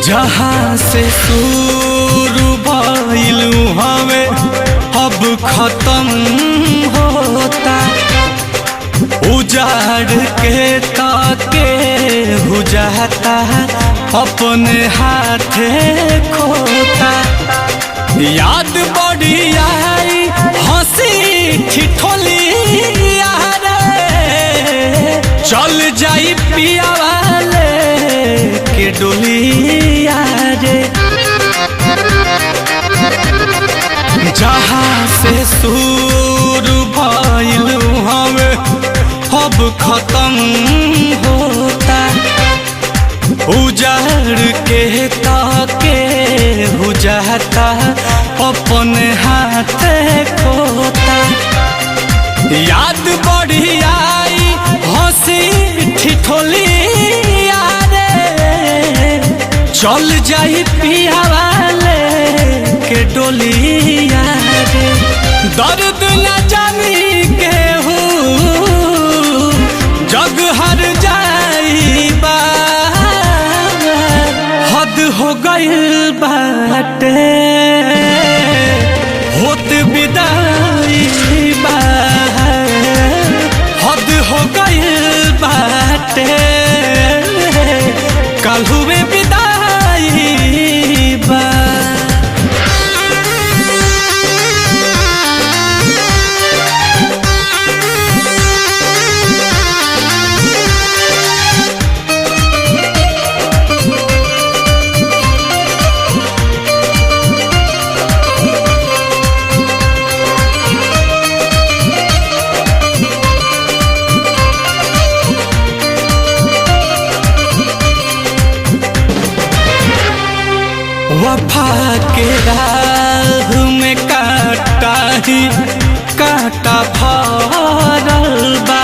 जहाँ से शुरू भइलू हमें अब खत्म होता। उजाड़ के ताके बुझाता अपने हाथे खोता। याद बड़ी आई हंसी ठिठोली चल जाई पिया वाले के डोलिया रे। जहाँ से शुरू भइलू हमें अब खत्म होता। उजाड़ के ताके बुझाता अपने हाथे खोता। याद बड़ी आई हंसी ठिठोली चल जाई पिया वाले के डोलिया रे। दर्द न जानी के जग हर जाई बा हद हो गइल बाटे होत विदाई बा हद हो गइल बाटे कल हुए विदाई बा। वफा के राह में कांटा ही कांटा भरल बा।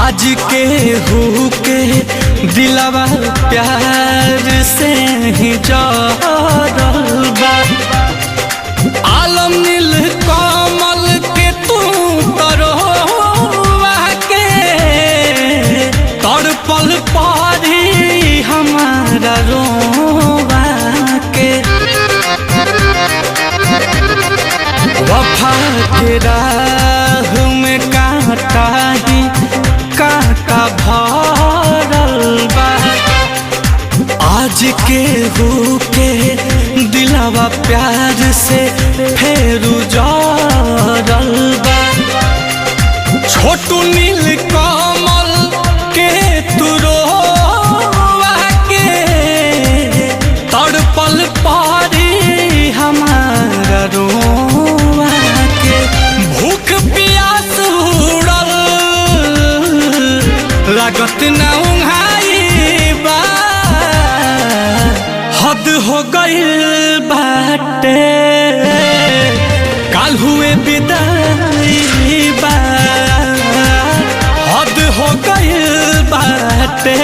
आज के हु के दिलवा प्यार से ही जरल बा। आलम नील कमल के तू तरोवा के तड़पल पारी हमारा रोवा के। वफा के राह में कांटा ही कांटा भरल बा। आज के हु के दिलवा प्यार से फेरू जरल बा। छोटू नील कमल के तू रोवा के तड़पल पारी हमारा रोवा के। भूख प्यास उड़ल लागत ना उंघाई बा हद हो गइल बाटे काल हुए विदाई बा हद हो गइल बाटे।